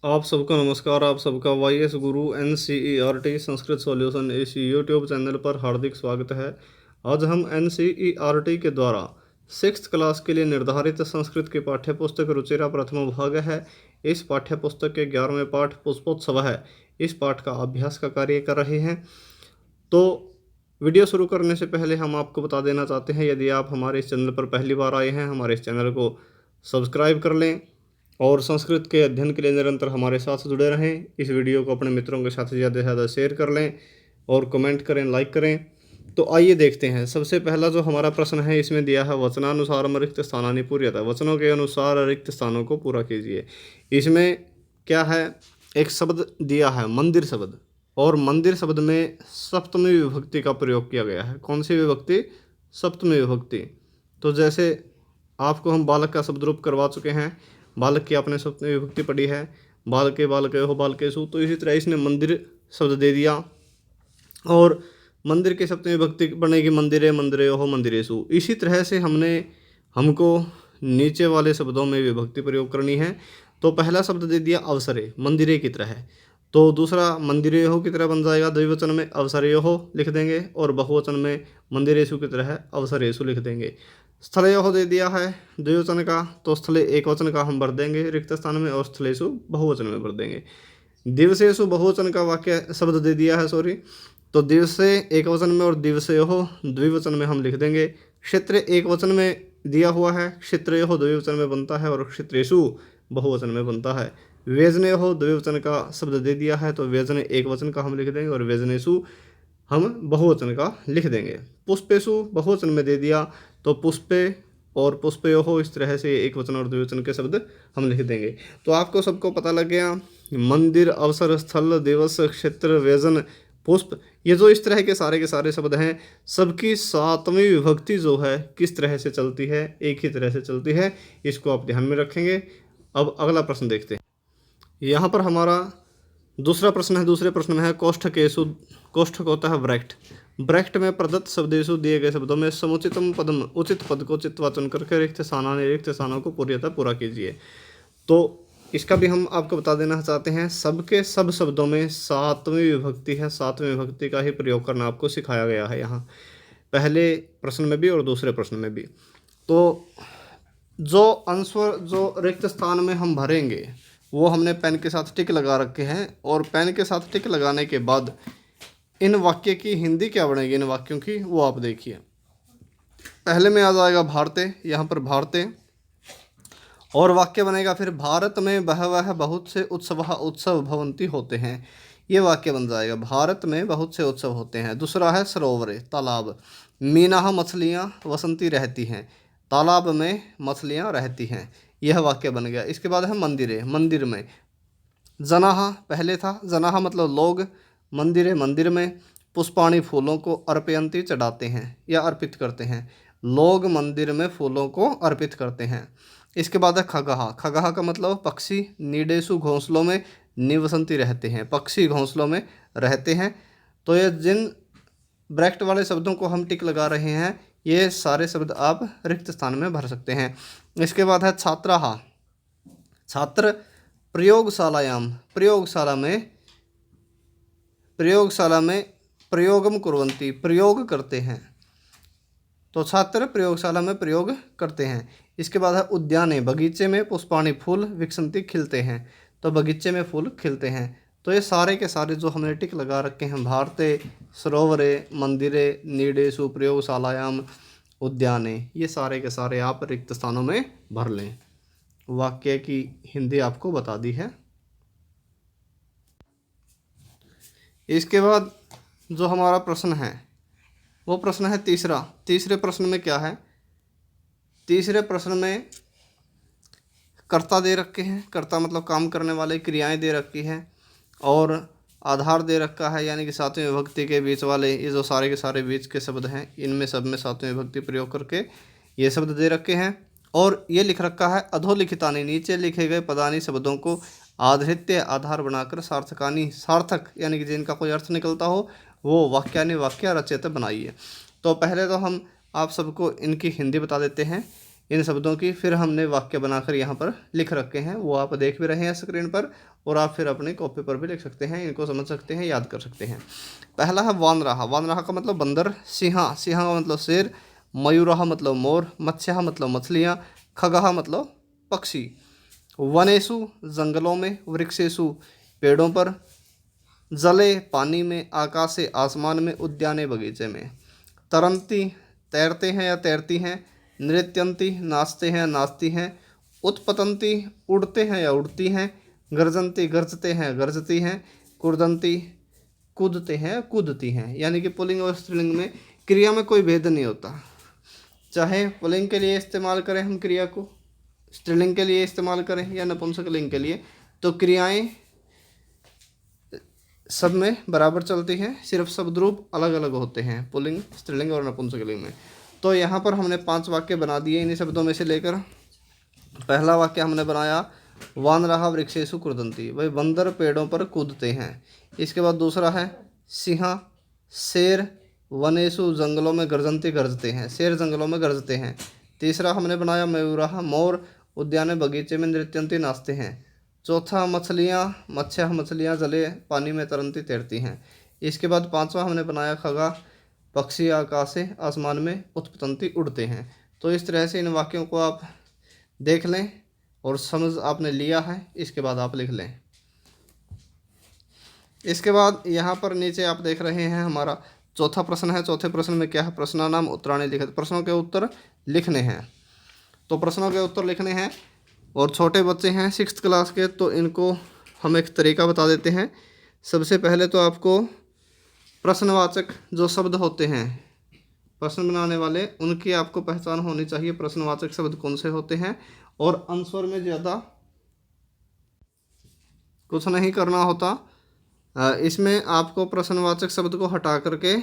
आप सबका नमस्कार। आप सबका वाई एस गुरु NCERT संस्कृत सॉल्यूशन इस यूट्यूब चैनल पर हार्दिक स्वागत है। आज हम NCERT के द्वारा 6th क्लास के लिए निर्धारित संस्कृत की पाठ्य पुस्तक रुचिरा प्रथम भाग है। इस पाठ्य पुस्तक के 11वें पाठ पुष्पोत्सव है। इस पाठ का अभ्यास का कार्य कर रहे हैं। तो वीडियो शुरू करने से पहले हम आपको बता देना चाहते हैं, यदि आप हमारे इस चैनल पर पहली बार आए हैं, हमारे इस चैनल को सब्सक्राइब कर लें और संस्कृत के अध्ययन के लिए निरंतर हमारे साथ जुड़े रहें। इस वीडियो को अपने मित्रों के साथ ज़्यादा से ज़्यादा शेयर कर लें और कमेंट करें, लाइक करें। तो आइए देखते हैं। सबसे पहला जो हमारा प्रश्न है, इसमें दिया है वचनानुसार रिक्त स्थानानि पूर्यतः। वचनों के अनुसार रिक्त स्थानों को पूरा कीजिए। इसमें क्या है, एक शब्द दिया है मंदिर शब्द, और मंदिर शब्द में सप्तमी विभक्ति का प्रयोग किया गया है। कौन सी विभक्ति? सप्तमी विभक्ति। तो जैसे आपको हम बालक का शब्द रूप करवा चुके हैं, बालक की आपने सप्तमी विभक्ति पढ़ी है, बालके बालके हो बालकेशु। तो इसी तरह इसने मंदिर शब्द दे दिया, और मंदिर की सप्तमी विभक्ति बनेगी मंदिरे मंदिरे हो मंदिरेशु। इसी तरह से हमको नीचे वाले शब्दों में विभक्ति प्रयोग करनी है। तो पहला शब्द दे दिया अवसरे, मंदिरे की तरह है। तो दूसरा मंदिरेहो की तरह बन जाएगा, द्विवचन में अवसरेहो लिख देंगे, और बहुवचन में मंदिरेशु की तरह अवसरेशु लिख देंगे। स्थलयोः दे दिया है द्विवचन का, तो स्थले एक वचन का हम भर देंगे रिक्त स्थान में, और स्थलेषु बहुवचन में भर देंगे। दिवसेषु बहुवचन का वाक्य शब्द दे दिया है, सॉरी। तो दिवसे एक वचन में और दिवसेयोः द्विवचन में हम लिख देंगे। क्षेत्र एक वचन में दिया हुआ है, क्षेत्रयोः द्विवचन में बनता है, और क्षेत्रेषु बहुवचन में बनता है। व्यजनयोः द्विवचन का शब्द दे दिया है, तो व्यजने एक वचन का हम लिख देंगे, और व्यजनेषु हम बहुवचन का लिख देंगे। पुष्पेषु बहुवचन में दे दिया, तो पुष्पे और पुष्पयोः इस तरह से एक वचन और द्विवचन के शब्द हम लिख देंगे। तो आपको सबको पता लग गया, मंदिर, अवसर, स्थल, दिवस, क्षेत्र, व्यजन, पुष्प, ये जो इस तरह के सारे शब्द हैं, सबकी सातवीं विभक्ति जो है किस तरह से चलती है, एक ही तरह से चलती है। इसको आप ध्यान में रखेंगे। अब अगला प्रश्न देखते हैं। यहाँ पर हमारा दूसरा प्रश्न है। दूसरे प्रश्न में है कोष्ठकेषु, कोष्ठक होता है ब्रैकेट, ब्रैकेट में प्रदत्त शब्देषु दिए गए शब्दों में समुचितम पदम, उचित पद को चित्वा चुन करके रिक्त स्थानों को पूर्णतः पूरा कीजिए। तो इसका भी हम आपको बता देना चाहते हैं, सबके सब शब्दों में सातवीं विभक्ति है, सातवीं विभक्ति का ही प्रयोग करना आपको सिखाया गया है यहाँ, पहले प्रश्न में भी और दूसरे प्रश्न में भी। तो जो आंसर जो रिक्त स्थान में हम भरेंगे वो हमने पेन के साथ टिक लगा रखे हैं, और पेन के साथ टिक लगाने के बाद इन वाक्य की हिंदी क्या बनेगी, इन वाक्यों की, वो आप देखिए। पहले में आ जाएगा भारते, यहाँ पर भारते, और वाक्य बनेगा फिर भारत में बहवह बहुत से उत्सव भवंती होते हैं। ये वाक्य बन जाएगा, भारत में बहुत से उत्सव होते हैं। दूसरा है सरोवरे, तालाब, मीनाह मछलियाँ वसंती रहती हैं, तालाब में मछलियाँ रहती हैं। यह वाक्य बन गया। इसके बाद है मंदिरे, मंदिर में, जनाह पहले था, जनाह मतलब लोग, मंदिरे मंदिर में, पुष्पाणि फूलों को अर्पयंती चढ़ाते हैं या अर्पित करते हैं, लोग मंदिर में फूलों को अर्पित करते हैं। इसके बाद है खगहा, खगहा का मतलब पक्षी, नीडेशु घोंसलों में, निवसंती रहते हैं, पक्षी घोंसलों में रहते हैं। तो ये जिन ब्रैकेट वाले शब्दों को हम टिक लगा रहे हैं, ये सारे शब्द आप रिक्त स्थान में भर सकते हैं। इसके बाद है छात्राः, छात्र, प्रयोगशालायाम, प्रयोगशाला में प्रयोगम कुर्वन्ति, प्रयोग करते हैं। तो छात्र प्रयोगशाला में प्रयोग करते हैं। इसके बाद है उद्याने, बगीचे में, पुष्पाणि फूल विकसंती खिलते हैं, तो बगीचे में फूल खिलते हैं। तो ये सारे के सारे जो हमने टिक लगा रखे हैं, भारते, सरोवरे, मंदिरे, नीडेषु, प्रयोगशालायाम, उद्याने, ये सारे के सारे आप रिक्त स्थानों में भर लें। वाक्य की हिंदी आपको बता दी है। इसके बाद जो हमारा प्रश्न है वो प्रश्न है तीसरा। तीसरे प्रश्न में क्या है, तीसरे प्रश्न में कर्ता दे रखे हैं, कर्ता मतलब काम करने वाले, क्रियाएं दे रखी हैं, और आधार दे रखा है, यानी कि सातवीं विभक्ति के बीच वाले ये जो सारे के सारे बीच के शब्द हैं, इनमें सब में सातवीं विभक्ति प्रयोग करके ये शब्द दे रखे हैं। और ये लिख रखा है अधोलिखितानि, नीचे लिखे गए पदानी शब्दों को आधृत्य आधार बनाकर सार्थकानी, सार्थक यानी कि जिनका कोई अर्थ निकलता हो, वो वाक्यानि वाक्य रचयित बनाइए। तो पहले तो हम आप सबको इनकी हिंदी बता देते हैं। इन शब्दों की फिर हमने वाक्य बनाकर यहाँ पर लिख रखे हैं, वो आप देख भी रहे हैं स्क्रीन पर, और आप फिर अपनी कॉपी पर भी लिख सकते हैं, इनको समझ सकते हैं, याद कर सकते हैं। पहला है वानराहा। वानराहा का मतलब बंदर। सिंहा, सिंहा का मतलब शेर। मयूराहा मतलब मोर। मत्स्याहा मतलब मछलियाँ। खगाहा मतलब पक्षी। वनेषु जंगलों में। वृक्षेषु पेड़ों पर। जले पानी में। आकाशे आसमान में। उद्याने बगीचे में। तरंती तैरते हैं या तैरती हैं। नृत्यंती नाचते हैं या नाचती हैं। उत्पतंती उड़ते हैं या उड़ती हैं। गर्जंती गरजते हैं गरजती हैं। कुर्दंती कूदते हैं कूदती हैं। यानी कि पुल्लिंग और स्त्रीलिंग में क्रिया में कोई भेद नहीं होता। चाहे पुल्लिंग के लिए इस्तेमाल करें हम क्रिया को, स्त्रीलिंग के लिए इस्तेमाल करें या नपुंसकलिंग के लिए, तो क्रियाएं सब में बराबर चलती हैं, सिर्फ शब्द रूप अलग अलग होते हैं पुल्लिंग, स्त्रीलिंग और नपुंसकलिंग में। तो यहाँ पर हमने 5 वाक्य बना दिए इन्हीं शब्दों में से लेकर। पहला वाक्य हमने बनाया वानराहा वृक्षेषु कुर्दंती, वही बंदर पेड़ों पर कूदते हैं। इसके बाद दूसरा है सिंहा शेर वनेषु जंगलों में गर्जंती गरजते हैं, शेर जंगलों में गरजते हैं। तीसरा हमने बनाया मयूराहा मोर उद्यान बगीचे में नृत्यंती नाचते हैं। चौथा मछलियाँ मत्स्याः मछलियाँ जले पानी में तरंती तैरती हैं। इसके बाद पांचवा हमने बनाया खगा पक्षी आकाश से आसमान में उत्पतंती उड़ते हैं। तो इस तरह से इन वाक्यों को आप देख लें और समझ आपने लिया है, इसके बाद आप लिख लें। इसके बाद यहाँ पर नीचे आप देख रहे हैं हमारा चौथा प्रश्न है। चौथे प्रश्न में क्या है, प्रश्नानाम उत्तराणि लिखित, प्रश्नों के उत्तर लिखने हैं। तो प्रश्नों के उत्तर लिखने हैं और छोटे बच्चे हैं 6th क्लास के, तो इनको हम एक तरीका बता देते हैं। सबसे पहले तो आपको प्रश्नवाचक जो शब्द होते हैं प्रश्न बनाने वाले, उनकी आपको पहचान होनी चाहिए, प्रश्नवाचक शब्द कौन से होते हैं। और आंसर में ज़्यादा कुछ नहीं करना होता, इसमें आपको प्रश्नवाचक शब्द को हटा करके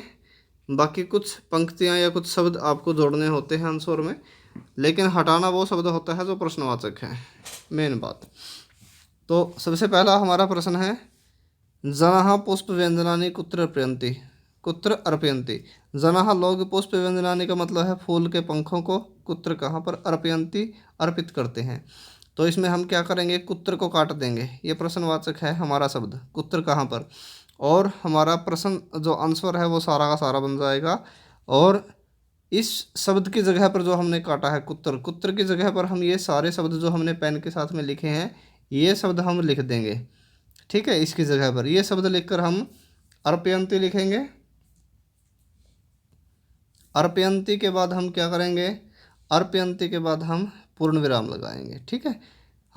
बाकी कुछ पंक्तियां या कुछ शब्द आपको जोड़ने होते हैं आंसर में, लेकिन हटाना वो शब्द होता है जो प्रश्नवाचक है, मेन बात। तो सबसे पहला हमारा प्रश्न है जनाः पुष्प व्यंजनानि कुत्र अर्पयन्ति, कुत्र अर्पयन्ति। जनाः लोग, पुष्प व्यंजनानि का मतलब है फूल के पंखों को, कुत्र कहाँ पर, अर्पयन्ति अर्पित करते हैं। तो इसमें हम क्या करेंगे, कुत्र को काट देंगे, ये प्रश्नवाचक है हमारा शब्द, कुत्र कहाँ पर, और हमारा प्रश्न जो आंसर है वो सारा का सारा बन जाएगा। और इस शब्द की जगह पर जो हमने काटा है कुत्र, कुत्र की जगह पर हम ये सारे शब्द जो हमने पेन के साथ में लिखे हैं ये शब्द हम लिख देंगे, ठीक है। इसकी जगह पर ये शब्द लिखकर हम अर्पयन्ति लिखेंगे। अर्पयन्ति के बाद हम क्या करेंगे, अर्पयन्ति के बाद हम पूर्ण विराम लगाएंगे, ठीक है।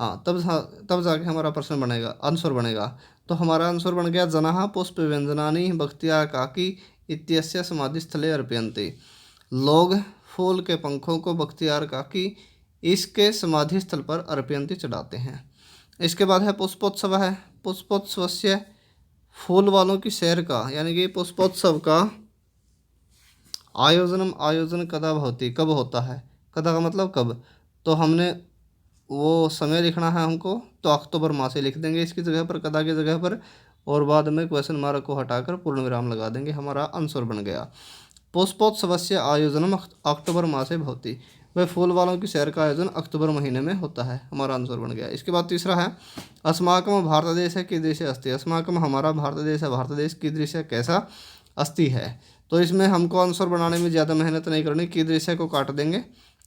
हाँ, तब जाके हमारा प्रश्न बनेगा, आंसर बनेगा। तो हमारा आंसर बन गया जनाः पुष्प व्यंजनानि भक्त्या काकी इत्यस्य समाधि स्थले अर्पयन्ति। लोग फूल के पंखों को बख्तियार काकी इसके समाधि स्थल पर अर्पयन्ति चढ़ाते हैं। इसके बाद है पुष्पोत्सव है। पुष्पोत्सवस्य फूल वालों की सैर का, यानी कि पुष्पोत्सव का आयोजन कदा भवति, कब होता है, कदा का मतलब कब। तो हमने वो समय लिखना है हमको, तो अक्टूबर माह से लिख देंगे इसकी जगह पर, कदा की जगह पर, और बाद में क्वेश्चन मार्क को हटाकर पूर्ण विराम लगा देंगे, हमारा आंसर बन गया। पुष्पोत्सवस्य आयोजनम अक्टूबर माह से भवति, वह फूल वालों की सैर का आयोजन अक्टूबर महीने में होता है, हमारा आंसर बन गया। इसके बाद तीसरा है अस्माकम भारत देश है कीदृश अस्ति, अस्माकम हमारा भारत देश है, भारत देश कीदृश कैसा, अस्ति है। तो इसमें हमको आंसर बनाने में ज़्यादा मेहनत नहीं करनी, कीदृश को काट देंगे,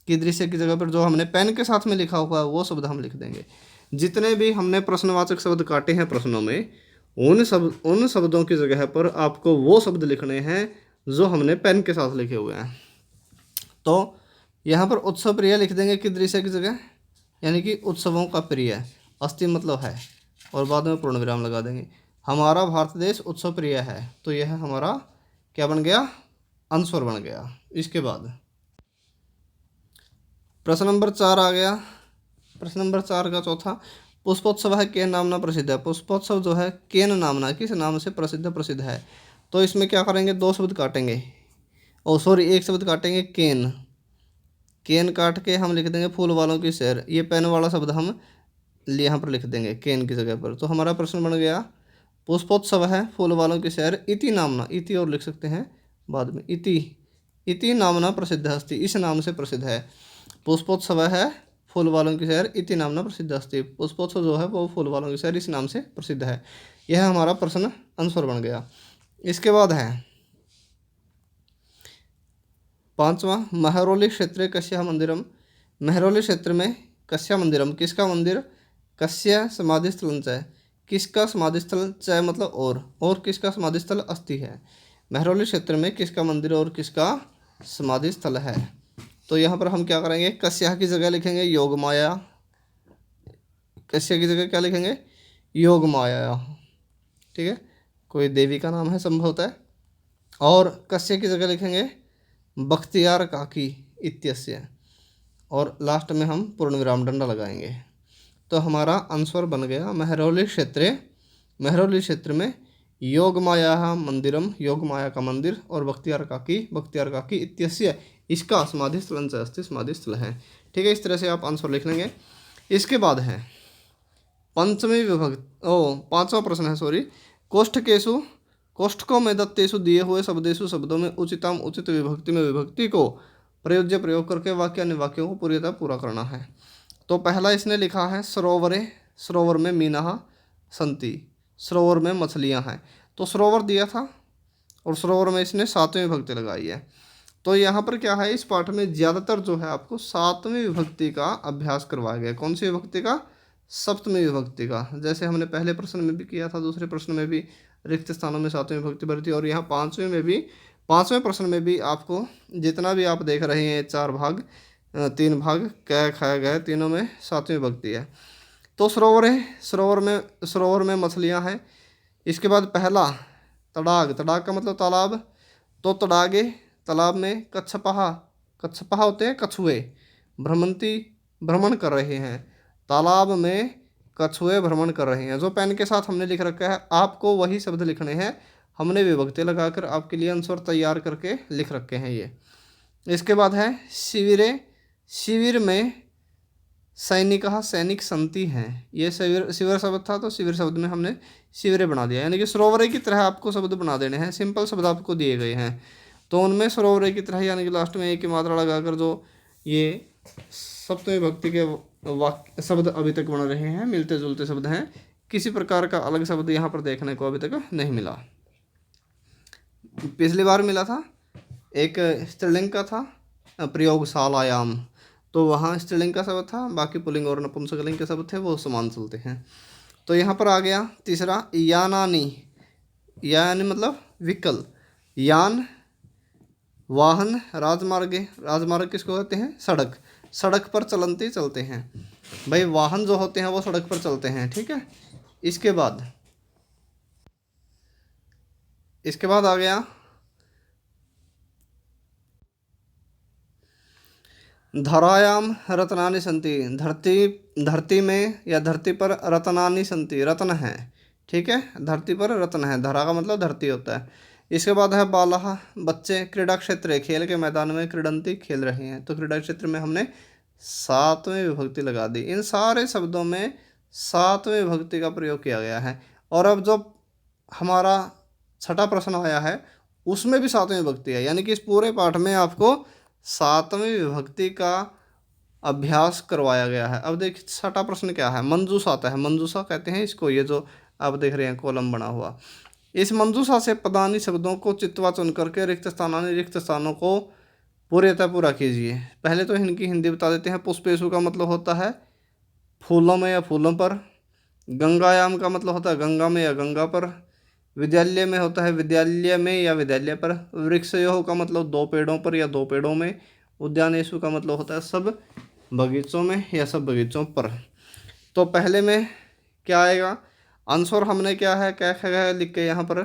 कीदृश की जगह पर जो हमने पेन के साथ में लिखा हुआ है वो शब्द हम लिख देंगे। जितने भी हमने प्रश्नवाचक शब्द काटे हैं प्रश्नों में, उन शब्दों की जगह पर आपको वो शब्द लिखने हैं जो हमने पेन के साथ लिखे हुए हैं। तो यहाँ पर उत्सव प्रिय लिख देंगे कीदृश की जगह, यानी कि उत्सवों का प्रिय, अस्ति मतलब है, और बाद में पूर्ण विराम लगा देंगे। हमारा भारत देश उत्सव प्रिय है, तो यह हमारा क्या बन गया, आंसर बन गया। इसके बाद प्रश्न नंबर 4 आ गया। प्रश्न नंबर 4 का चौथा, पुष्पोत्सव है केन नामना प्रसिद्ध है। पुष्पोत्सव जो है केन नामना, किस नाम से प्रसिद्ध है। तो इसमें क्या करेंगे, 2 शब्द काटेंगे, एक शब्द काटेंगे केन, केन काट के हम लिख देंगे फूल वालों की सैर, ये पेन वाला शब्द हम यहाँ पर लिख देंगे केन की जगह पर। तो हमारा प्रश्न बन गया पुष्पोत्सव है फूल वालों की सैर इति नामना, इति और लिख सकते हैं बाद में, इति नामना प्रसिद्ध अस्ति, इस नाम से प्रसिद्ध है। पुष्पोत्सव है फूल वालों की शहर इति नामना प्रसिद्ध अस्ति। पुष्पोत्सव जो है वो फूल वालों की शहर इस नाम से प्रसिद्ध है। यह हमारा प्रश्न आंसर बन गया। इसके बाद है 5वां, महरौली क्षेत्रे कस्य मंदिरम। महरौली क्षेत्र में कस्य मंदिरम किसका मंदिर, कस्य समाधि स्थल च किसका समाधि स्थल च मतलब और किसका समाधि स्थल अस्ति है। महरौली क्षेत्र में किसका मंदिर और किसका समाधि स्थल है। तो यहाँ पर हम क्या करेंगे, कस्या की जगह लिखेंगे योग माया, कस्या की जगह क्या लिखेंगे योग माया, ठीक है, कोई देवी का नाम है संभवतः। और कस्य की जगह लिखेंगे बख्तियार काकी इत्यस्य, और लास्ट में हम पूर्ण विराम दंडा लगाएंगे। तो हमारा आंसर बन गया महरौली क्षेत्र में योग माया मंदिरम, योग माया का मंदिर, और बख्तियार काकी इत्यस्य इसका समाधि स्थल से अस्ति समाधि स्थल है। ठीक है, इस तरह से आप आंसर लिख लेंगे। इसके बाद है पांचवा प्रश्न है कोष्ठकों में दत्तेषु दिए हुए शब्देषु शब्दों में उचितम उचित विभक्ति में विभक्ति को प्रयोज्य प्रयोग करके वाक्य अन्य वाक्यों को पूरी तरह पूरा करना है। तो पहला इसने लिखा है सरोवरे, सरोवर में मीना संति, सरोवर में मछलियां हैं। तो सरोवर दिया था और सरोवर में इसने 7वीं विभक्ति लगाई है। तो यहाँ पर क्या है, इस पाठ में ज़्यादातर जो है आपको 7वीं विभक्ति का अभ्यास करवाया गया। कौन सी विभक्ति का, सप्तमी विभक्ति का। जैसे हमने पहले प्रश्न में भी किया था, दूसरे प्रश्न में भी रिक्त स्थानों में 7वीं विभक्ति भरी थी, और यहाँ 5वें में भी, 5वें प्रश्न में भी आपको जितना भी आप देख रहे हैं 4 भाग 3 भाग कै खाया गया, तीनों में 7वीं विभक्ति है। तो सरोवर है, सरोवर में मछलियाँ हैं। इसके बाद पहला तड़ाग, तड़ाग का मतलब तालाब, तो तड़ागे तालाब में कच्छपहा होते हैं कछुए, भ्रमण कर रहे हैं, तालाब में कछुए भ्रमण कर रहे हैं। जो पेन के साथ हमने लिख रखा है आपको वही शब्द लिखने हैं, हमने विभक्ति लगाकर आपके लिए आंसर तैयार करके लिख रखे हैं ये। इसके बाद है शिविरे, शिविर में सैनिक संति हैं। ये शिविर शब्द था, तो शिविर शब्द में हमने शिविरे बना दिया, यानी कि सरोवरे की तरह आपको शब्द बना देने हैं। सिंपल शब्द आपको दिए गए हैं, तो उनमें सरोवरे की तरह यानी कि लास्ट में एक ही मात्रा लगाकर जो ये सप्तमी विभक्ति के वाक्य शब्द अभी तक बन रहे हैं, मिलते जुलते शब्द हैं। किसी प्रकार का अलग शब्द यहाँ पर देखने को अभी तक नहीं मिला। पिछली बार मिला था, एक स्त्रीलिंग का था प्रयोगशालायाम, तो वहाँ स्त्रीलिंग का शब्द था, बाकी पुल्लिंग और नपुंसकलिंग के शब्द थे वो समान चलते हैं। तो यहाँ पर आ गया तीसरा यानानी, यानी मतलब व्हीकल, यान वाहन, राजमार्ग किसको कहते हैं, सड़क पर चलते हैं भाई, वाहन जो होते हैं वो सड़क पर चलते हैं। ठीक है, इसके बाद आ गया धरायाम रत्नानि सन्ति, धरती में या धरती पर रत्नानि सन्ति, रत्न है। ठीक है, धरती पर रत्न है, धरा का मतलब धरती होता है। इसके बाद है बालह, बच्चे, क्रीड़ा क्षेत्र, खेल के मैदान में, क्रीडंती खेल रहे हैं। तो क्रीड़ा क्षेत्र में हमने 7वीं विभक्ति लगा दी। इन सारे शब्दों में 7वीं विभक्ति का प्रयोग किया गया है। और अब जो हमारा छठा प्रश्न आया है उसमें भी 7वीं विभक्ति है, यानी कि इस पूरे पाठ में आपको 7वीं विभक्ति का अभ्यास करवाया गया है। अब देखिए छठा प्रश्न क्या है, मंजूषा आता है, मंजूषा कहते हैं इसको, ये जो आप देख रहे हैं कॉलम बना हुआ। इस मंजूषा से पदानी शब्दों को चित्वा चुन करके रिक्त स्थानों को पूरा कीजिए। पहले तो इनकी हिंदी बता देते हैं। पुष्पेशु का मतलब होता है फूलों में या फूलों पर, गंगायाम का मतलब होता है गंगा में या गंगा पर, विद्यालय में होता है विद्यालय में या विद्यालय पर, वृक्षयोः का मतलब 2 पेड़ों पर या 2 पेड़ों में, उद्यानेशु का मतलब होता है सब बगीचों में या सब बगीचों पर। तो पहले में क्या आएगा, आंसर हमने क्या है क्या लिख के यहाँ पर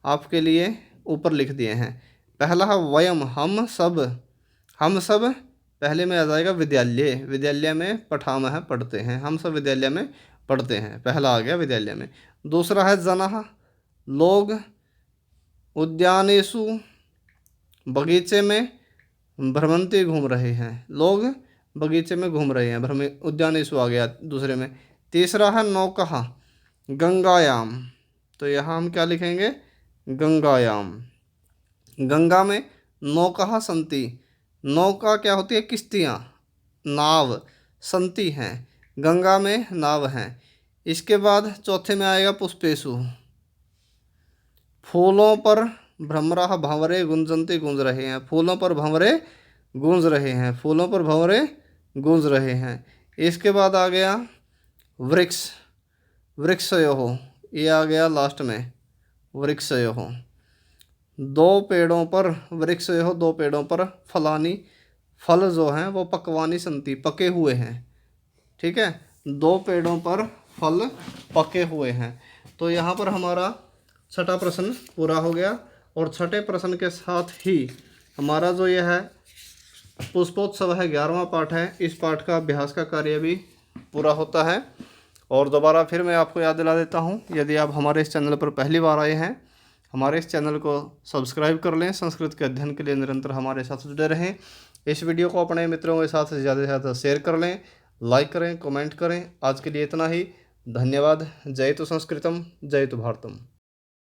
आपके लिए ऊपर लिख दिए हैं। पहला है वयम, हम सब पहले में आ जाएगा विद्यालय में पठाम है पढ़ते हैं, हम सब विद्यालय में पढ़ते हैं, पहला आ गया विद्यालय में। दूसरा है जनः, लोग, उद्यानेषु बगीचे में भ्रमंती घूम रहे हैं, लोग बगीचे में घूम रहे हैं, उद्यानेषु आ गया दूसरे में। तीसरा है नौकः, गंगायाम, तो यहाँ हम क्या लिखेंगे गंगायाम, गंगा में नौकः सन्ति, नौका क्या होती है किश्तियाँ, नाव संति हैं, गंगा में नाव हैं। इसके बाद चौथे में आएगा पुष्पेशु, फूलों पर भ्रमरा भंवरे गुंजंती गूंज रहे हैं, फूलों पर भंवरे गूंज रहे हैं, फूलों पर भंवरे गूंज रहे हैं। इसके बाद आ गया वृक्ष, वृक्षयोः, ये आ गया लास्ट में वृक्षयोः। दो पेड़ों पर वृक्षयोः, दो पेड़ों पर फलानी, फल जो हैं वो पकवानी संति, पके हुए हैं। ठीक है, दो पेड़ों पर फल पके हुए हैं। तो यहाँ पर हमारा छठा प्रश्न पूरा हो गया। और छठे प्रश्न के साथ ही हमारा जो यह है पुष्पोत्सव है 11वां पाठ है, इस पाठ का अभ्यास का कार्य भी पूरा होता है। और दोबारा फिर मैं आपको याद दिला देता हूँ, यदि आप हमारे इस चैनल पर पहली बार आए हैं, हमारे इस चैनल को सब्सक्राइब कर लें। संस्कृत के अध्ययन के लिए निरंतर हमारे साथ जुड़े रहें। इस वीडियो को अपने मित्रों के साथ से ज़्यादा शेयर कर लें, लाइक करें, कमेंट करें। आज के लिए इतना ही। धन्यवाद। जय तो संस्कृतम, जय तो भारतम।